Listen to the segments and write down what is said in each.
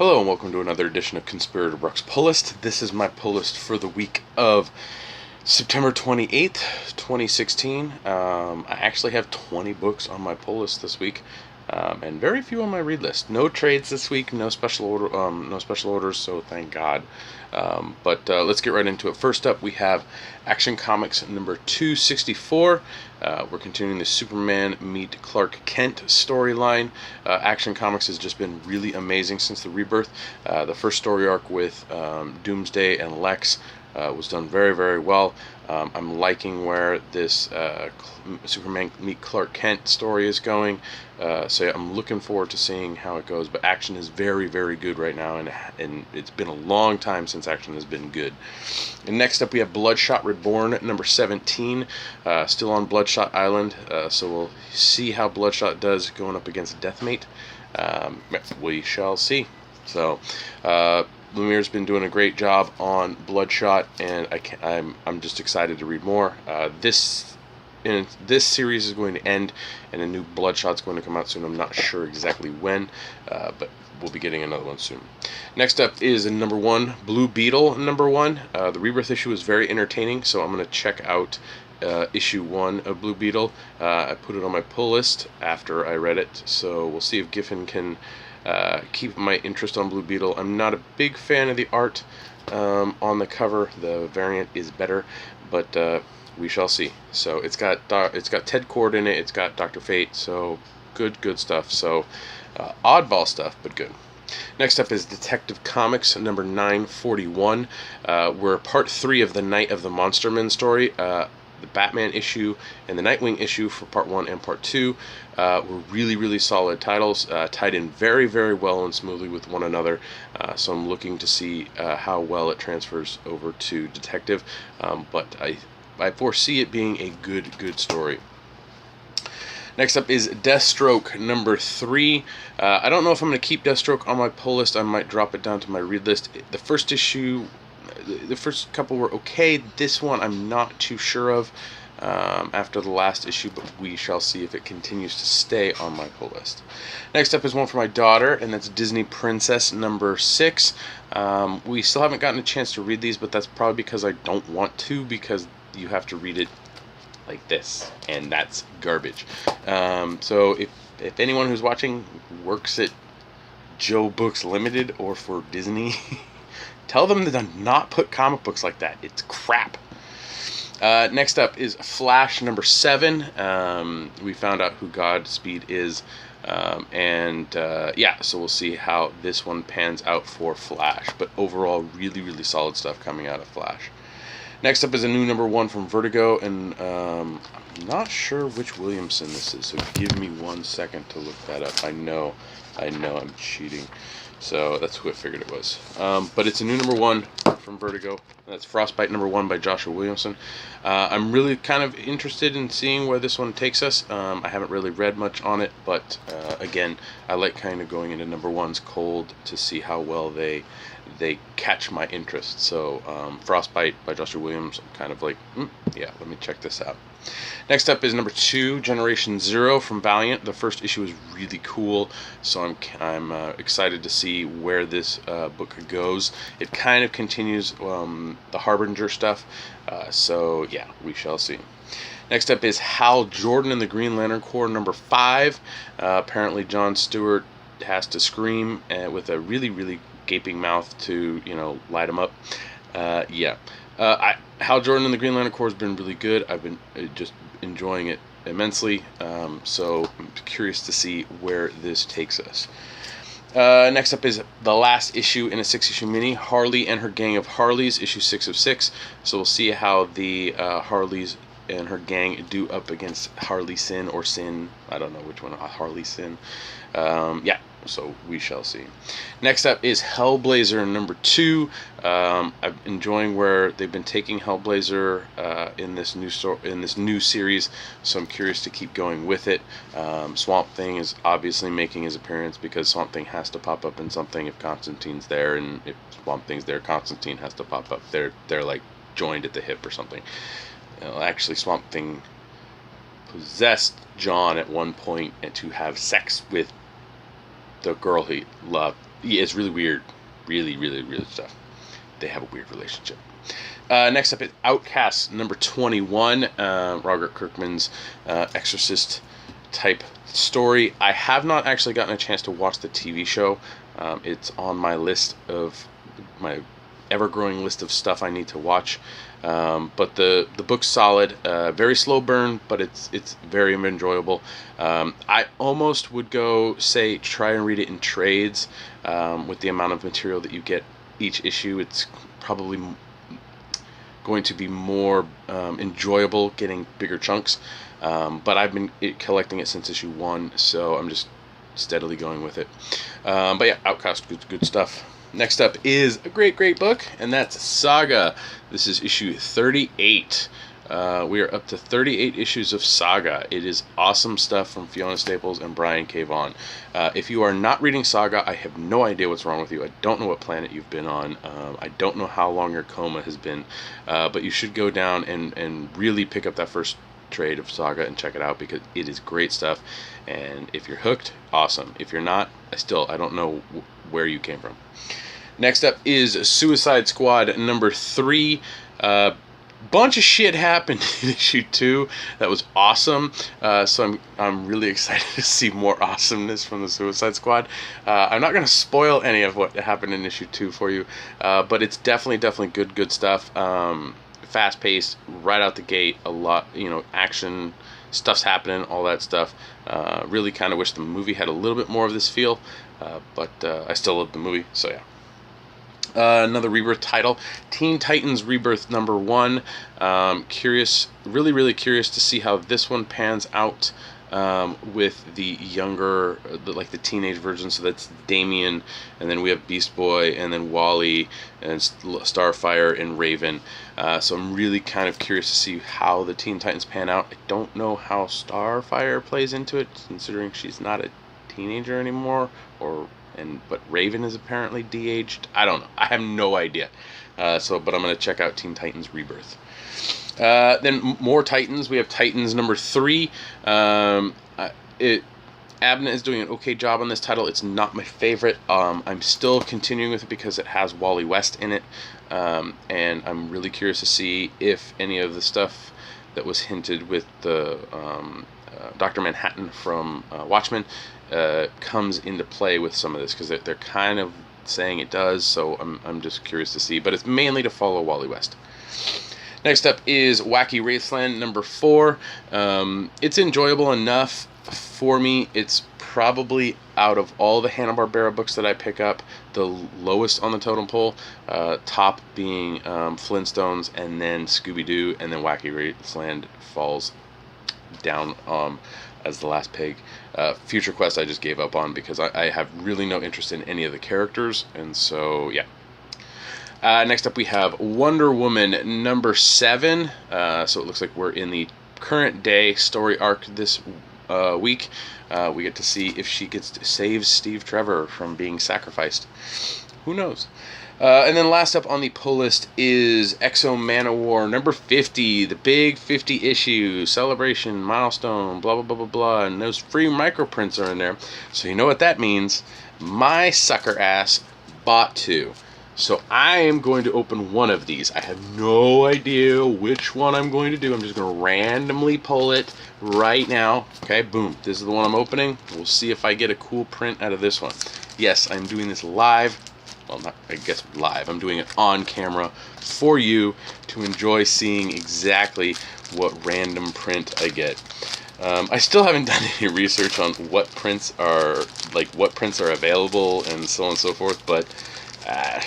Hello and welcome to another edition of Conspirator Brooks Pull List. This is my pull list for the week of September 28th, 2016. I actually have 20 books on my pull list this week, and very few on my read list. No trades this week, no special orders, so thank God. But let's get right into it. First up, we have Action Comics number 264. We're continuing the Superman meet Clark Kent storyline. Action Comics has just been really amazing since the rebirth. The first story arc with Doomsday and Lex was done very, very well. I'm liking where this Superman meet Clark Kent story is going. So yeah, I'm looking forward to seeing how it goes. But action is very, very good right now, and it's been a long time since action has been good. And next up, we have Bloodshot Reborn number 17, still on Bloodshot Island. So we'll see how Bloodshot does going up against Deathmate. We shall see. So. Lumire's been doing a great job on Bloodshot, and I'm just excited to read more. This series is going to end, and a new Bloodshot's going to come out soon. I'm not sure exactly when, but we'll be getting another one soon. Next up is number 1, Blue Beetle number 1. The Rebirth issue is very entertaining, so I'm going to check out issue 1 of Blue Beetle. I put it on my pull list after I read it, so we'll see if Giffen can keep my interest on Blue Beetle. I'm not a big fan of the art on the cover. The variant is better, but we shall see. So it's got Ted Kord in it. It's got Dr. Fate. So good stuff. So oddball stuff, but good. Next up is Detective Comics number 941. We're part 3 of the Night of the Monstermen story. The Batman issue and the Nightwing issue for part 1 and part 2 were really, really solid titles, tied in very, very well and smoothly with one another. So I'm looking to see how well it transfers over to Detective, but I foresee it being a good story. Next up is Deathstroke number 3. I don't know if I'm going to keep Deathstroke on my pull list. I might drop it down to my read list. The first couple were okay. This one I'm not too sure of after the last issue, but we shall see if it continues to stay on my pull list. Next up is one for my daughter, and that's Disney Princess number 6. We still haven't gotten a chance to read these, but that's probably because I don't want to, because you have to read it like this, and that's garbage. So if anyone who's watching works at Joe Books Limited or for Disney, tell them to not put comic books like that. It's crap. Next up is Flash number 7. We found out who Godspeed is. Yeah, so we'll see how this one pans out for Flash. But overall, really, really solid stuff coming out of Flash. Next up is a new number 1 from Vertigo, and I'm not sure which Williamson this is, so give me 1 second to look that up. I know I'm cheating. So that's who I figured it was. But it's a new number 1 from Vertigo. That's Frostbite number 1 by Joshua Williamson. I'm really kind of interested in seeing where this one takes us. I haven't really read much on it, but again, I like kind of going into number 1s cold to see how well they catch my interest. So Frostbite by Joshua Williams, I'm kind of like, yeah, let me check this out. Next up is number 2, Generation Zero from Valiant. The first issue is really cool, so I'm excited to see where this book goes. It kind of continues the Harbinger stuff, so yeah, we shall see. Next up is Hal Jordan and the Green Lantern Corps number 5. Apparently John Stewart has to scream with a really, really gaping mouth to, light him up. Yeah. Hal Jordan and the Green Lantern Corps has been really good. I've been just enjoying it immensely. So I'm curious to see where this takes us. Next up is the last issue in a 6-issue mini, Harley and Her Gang of Harleys, issue 6 of 6. So we'll see how the Harleys and her gang do up against Harley Sin or Sin. I don't know which one. Harley Sin. Yeah. So we shall see. Next up is Hellblazer number 2. I'm enjoying where they've been taking Hellblazer in this new series, so I'm curious to keep going with it. Swamp Thing is obviously making his appearance because Swamp Thing has to pop up in something if Constantine's there, and if Swamp Thing's there, Constantine has to pop up. They're like joined at the hip or something. Actually, Swamp Thing possessed John at one point and to have sex with the girl he loved Yeah, it's really weird. Really, really weird stuff. They have a weird relationship. Next up is Outcast number 21, Robert Kirkman's Exorcist type story. I have not actually gotten a chance to watch the TV show. It's on my list of my ever-growing list of stuff I need to watch. But the book's solid, very slow burn, but it's very enjoyable. I almost would go say try and read it in trades. With the amount of material that you get each issue, it's probably going to be more enjoyable getting bigger chunks. But I've been collecting it since issue 1, so I'm just steadily going with it. But yeah, Outcast, good stuff. Next up is a great book, and that's Saga. This is issue 38. We are up to 38 issues of Saga. It is awesome stuff from Fiona Staples and Brian K. Vaughan. If you are not reading Saga, I have no idea what's wrong with you. I don't know what planet you've been on. I don't know how long your coma has been. But you should go down and really pick up that first trade of Saga and check it out, because it is great stuff. And if you're hooked, awesome. If you're not, I don't know where you came from. Next up is Suicide Squad number 3. Bunch of shit happened in issue 2 that was awesome, so I'm really excited to see more awesomeness from the Suicide Squad. I'm not going to spoil any of what happened in issue 2 for you, but it's definitely good stuff. Fast paced right out the gate, a lot, action, stuff's happening, all that stuff. Really kind of wish the movie had a little bit more of this feel, but I still love the movie, so yeah. Another Rebirth title, Teen Titans Rebirth number 1. Really curious to see how this one pans out with the younger, the teenage version. So that's Damian, and then we have Beast Boy, and then Wally, and Starfire, and Raven. So I'm really kind of curious to see how the Teen Titans pan out. I don't know how Starfire plays into it, considering she's not a teenager anymore, but Raven is apparently de-aged. I don't know. I have no idea. But I'm going to check out Teen Titans Rebirth. Then more Titans. We have Titans number 3. Abnett is doing an okay job on this title. It's not my favorite. I'm still continuing with it because it has Wally West in it. And I'm really curious to see if any of the stuff that was hinted with the Dr. Manhattan from Watchmen comes into play with some of this, because they're kind of saying it does, so I'm just curious to see, but it's mainly to follow Wally West. Next up is Wacky Wraithland number 4. It's enjoyable enough for me. It's probably, out of all the Hanna-Barbera books that I pick up, the lowest on the totem pole, top being Flintstones, and then Scooby-Doo, and then Wacky Wraithland falls down as the last peg. Future Quest I just gave up on because I have really no interest in any of the characters, and so yeah. Next up we have Wonder Woman number 7. So it looks like we're in the current day story arc this week. We get to see if she gets to save Steve Trevor from being sacrificed. Who knows? And then last up on the pull list is Exo Manowar number 50, the big 50 issue celebration milestone, blah blah blah blah blah, and those free microprints are in there. So you know what that means. My sucker ass bought 2. So I am going to open one of these. I have no idea which one I'm going to do. I'm just going to randomly pull it right now. Okay, boom. This is the one I'm opening. We'll see if I get a cool print out of this one. Yes, I'm doing this live. Well, not, I guess live. I'm doing it on camera for you to enjoy seeing exactly what random print I get. I still haven't done any research on what prints are available and so on and so forth, but I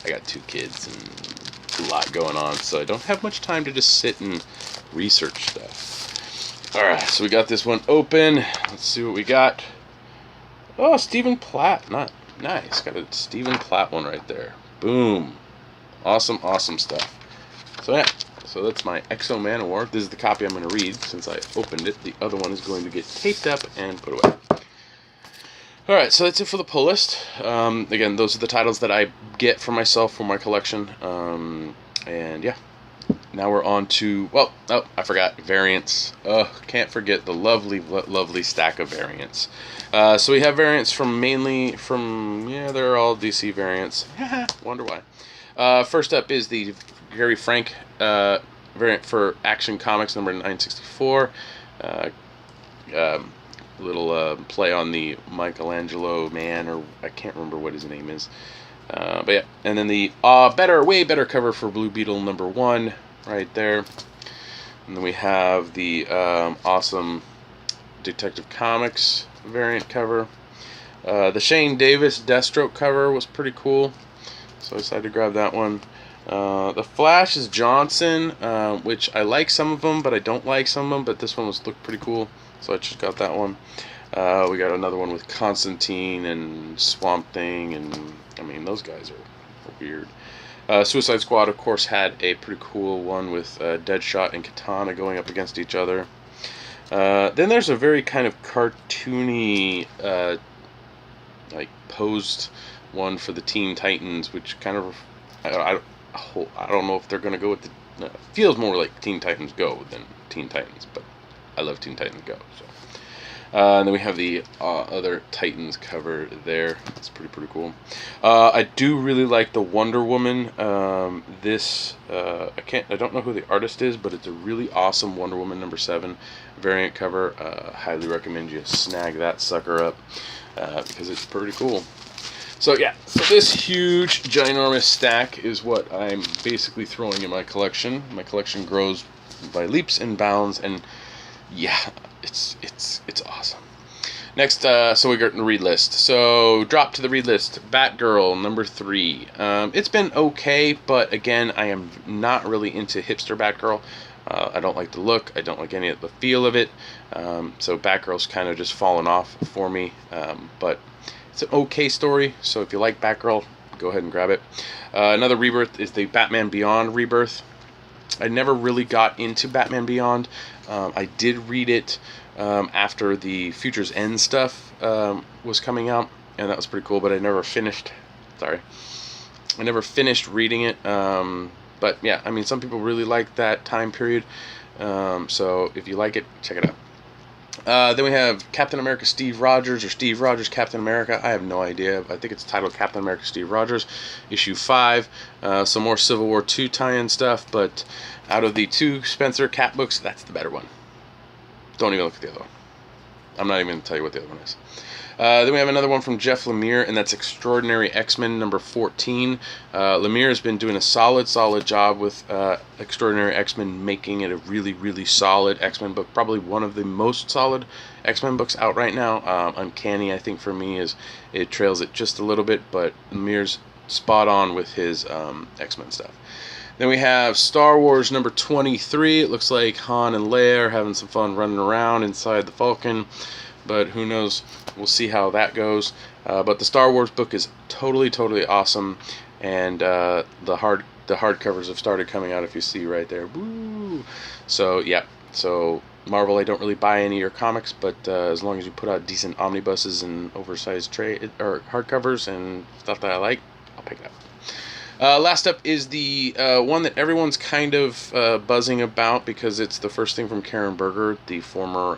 got 2 kids and a lot going on, so I don't have much time to just sit and research stuff. Alright, so we got this one open. Let's see what we got. Oh, Stephen Platt. Nice. Got a Stephen Platt one right there. Boom. Awesome stuff. So yeah, so that's my Exo Manowar. This is the copy I'm going to read since I opened it. The other one is going to get taped up and put away. Alright, so that's it for the pull list. Again, those are the titles that I get for myself for my collection. And yeah, Now we're on to, well, oh, I forgot, variants. Can't forget the lovely stack of variants. So we have variants yeah, they're all DC variants. Wonder why. First up is the Gary Frank variant for Action Comics number 964. Little play on the Michelangelo man, or I can't remember what his name is. But yeah, and then the way better cover for Blue Beetle number 1 right there. And then we have the awesome Detective Comics variant cover. The Shane Davis Deathstroke cover was pretty cool, so I decided to grab that one. The Flash is Johnson, which I like some of them, but I don't like some of them, but this one looked pretty cool, so I just got that one. We got another one with Constantine and Swamp Thing, and I mean, those guys are weird. Suicide Squad, of course, had a pretty cool one with Deadshot and Katana going up against each other. Then there's a very kind of cartoony, like, posed one for the Teen Titans, which kind of, I don't know if they're going to go with the, feels more like Teen Titans Go than Teen Titans, but I love Teen Titans Go, so. And then we have the other Titans cover there. It's pretty cool. I do really like the Wonder Woman. I don't know who the artist is, but it's a really awesome Wonder Woman number 7 variant cover. Highly recommend you snag that sucker up because it's pretty cool. So yeah, so this huge, ginormous stack is what I'm basically throwing in my collection. My collection grows by leaps and bounds, and yeah, it's awesome. Next, so we got the read list. So drop to the read list. Batgirl number 3. It's been okay, but again, I am not really into hipster Batgirl. I don't like the look. I don't like any of the feel of it. So Batgirl's kind of just fallen off for me. But it's an okay story. So if you like Batgirl, go ahead and grab it. Another rebirth is the Batman Beyond rebirth. I never really got into Batman Beyond. I did read it after the Future's End stuff was coming out, and that was pretty cool, but I never finished. I never finished reading it. But yeah, I mean, some people really like that time period. So if you like it, check it out. Then we have Captain America Steve Rogers, or Steve Rogers Captain America. I have no idea. I think it's titled Captain America Steve Rogers, issue 5. Some more Civil War II tie-in stuff, but out of the 2 Spencer Cap books, that's the better one. Don't even look at the other one. I'm not even going to tell you what the other one is. Then we have another one from Jeff Lemire, and that's Extraordinary X-Men number 14. Lemire has been doing a solid job with Extraordinary X-Men, making it a really solid X-Men book. Probably one of the most solid X-Men books out right now. Uncanny, I think, for me, is it trails it just a little bit, but Lemire's spot on with his X-Men stuff. Then we have Star Wars number 23. It looks like Han and Leia are having some fun running around inside the Falcon, but who knows? We'll see how that goes. But the Star Wars book is totally awesome, and the hardcovers have started coming out. If you see right there, woo! So yeah, so Marvel, I don't really buy any of your comics, but as long as you put out decent omnibuses and oversized trade or hardcovers and stuff that I like, I'll pick it up. Last up is the one that everyone's kind of buzzing about because it's the first thing from Karen Berger, the former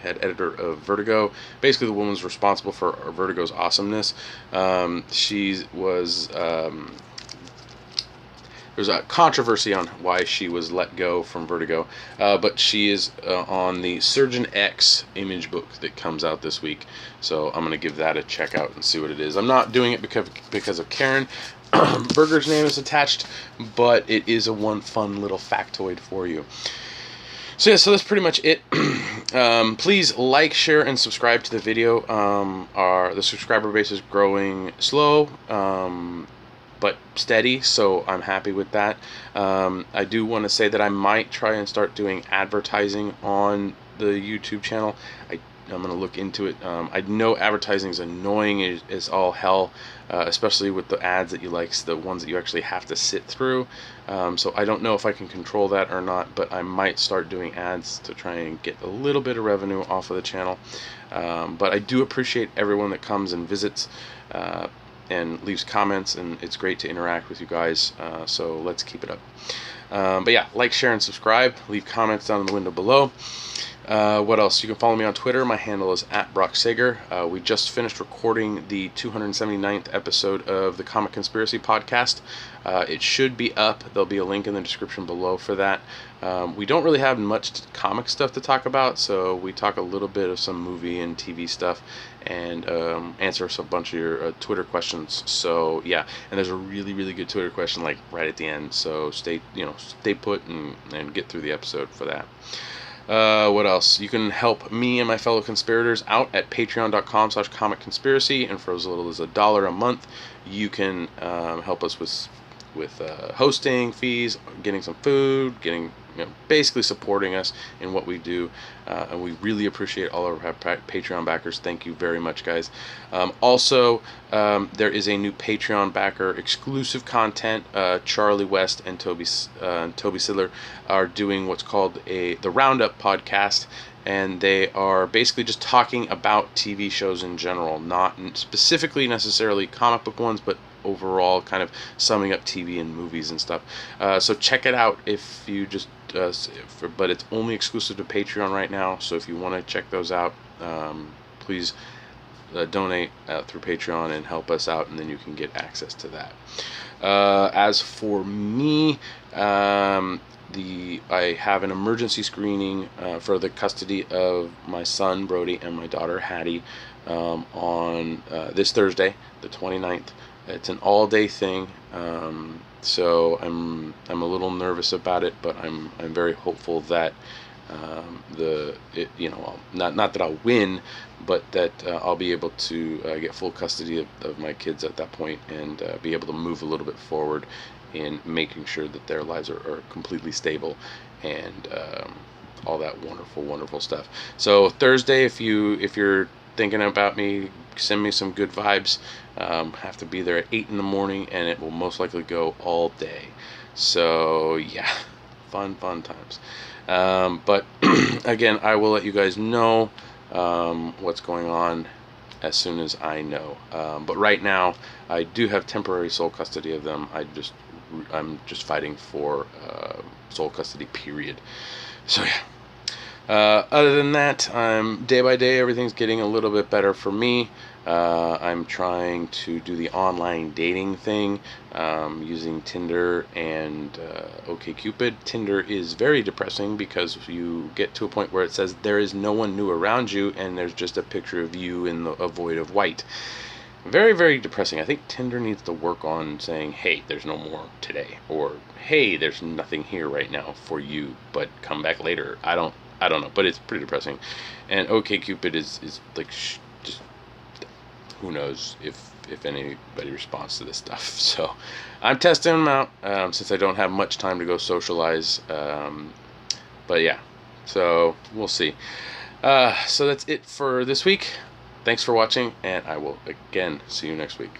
head editor of Vertigo. Basically, the woman's responsible for Vertigo's awesomeness. There's a controversy on why she was let go from Vertigo, but she is on the Surgeon X image book that comes out this week. So I'm going to give that a check out and see what it is. I'm not doing it because of Karen. Berger's name is attached, but it is a one fun little factoid for you. So yeah, so that's pretty much it. Please like, share, and subscribe to the video. The subscriber base is growing slow, but steady, so I'm happy with that. I do want to say that I might try and start doing advertising on the YouTube channel. I'm going to look into it. I know advertising is annoying as all hell, especially with the ads that you like, the ones that you actually have to sit through. So I don't know if I can control that or not, but I might start doing ads to try and get a little bit of revenue off of the channel. But I do appreciate everyone that comes and visits and leaves comments, and it's great to interact with you guys. So let's keep it up. But yeah, like, share, and subscribe. Leave comments down in the window below. What else? You can follow me on Twitter. My handle is @BrockSager. We just finished recording the 279th episode of the Comic Conspiracy podcast. It should be up. There'll be a link in the description below for that. We don't really have much comic stuff to talk about, so we talk a little bit of some movie and TV stuff, and answer a bunch of your Twitter questions. So yeah, and there's a really, really good Twitter question like right at the end. So stay put and get through the episode for that. What else? You can help me and my fellow conspirators out at patreon.com/comicconspiracy, and for as little as $1 a month, you can help us with hosting fees, getting some food, basically supporting us in what we do, and we really appreciate all of our Patreon backers. Thank you very much, guys. Also, there is a new Patreon backer exclusive content. Charlie West and Toby Sidler are doing what's called the Roundup podcast, and they are basically just talking about TV shows in general, not specifically necessarily comic book ones, but overall kind of summing up TV and movies and stuff. So check it out if you just but it's only exclusive to Patreon right now, so if you want to check those out, please donate through Patreon and help us out, and then you can get access to that. As for me, I have an emergency screening for the custody of my son Brody and my daughter Hattie on this Thursday, the 29th. It's an all-day thing, so I'm a little nervous about it, but I'm very hopeful that not that I'll win, but that I'll be able to get full custody of my kids at that point, and be able to move a little bit forward in making sure that their lives are completely stable, and all that wonderful stuff. So Thursday, if you're thinking about me, send me some good vibes. Have to be there at 8 in the morning, and it will most likely go all day. So yeah, fun times. But again, I will let you guys know what's going on as soon as I know. But right now, I do have temporary sole custody of them. I'm just fighting for sole custody, period. So yeah. Other than that, day by day, everything's getting a little bit better for me. I'm trying to do the online dating thing, using Tinder and OkCupid. Tinder is very depressing because you get to a point where it says there is no one new around you, and there's just a picture of you in a void of white. Very, very depressing. I think Tinder needs to work on saying, hey, there's no more today, or hey, there's nothing here right now for you, but come back later. I don't know, but it's pretty depressing. And OkCupid is like just who knows if anybody responds to this stuff. So I'm testing them out since I don't have much time to go socialize. But yeah, so we'll see. So that's it for this week. Thanks for watching, and I will again see you next week.